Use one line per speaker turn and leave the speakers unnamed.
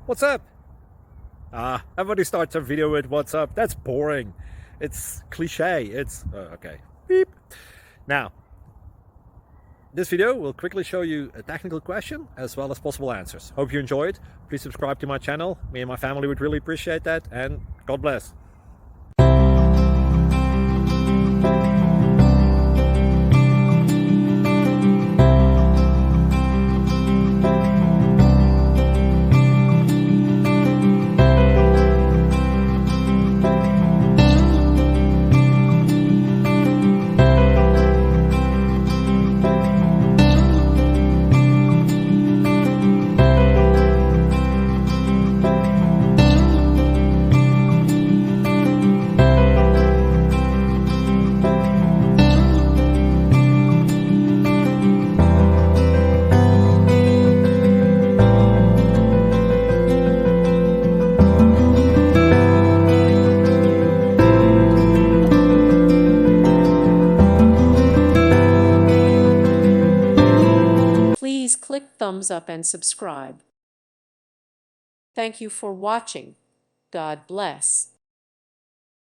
What's up? Everybody starts a video with what's up. That's boring. It's cliche. It's okay. Beep. Now, this video will quickly show you a technical question as well as possible answers. Hope you enjoyed. Please subscribe to my channel. Me and my family would really appreciate that, and God bless.
Please click thumbs up and subscribe. Thank you for watching. God bless.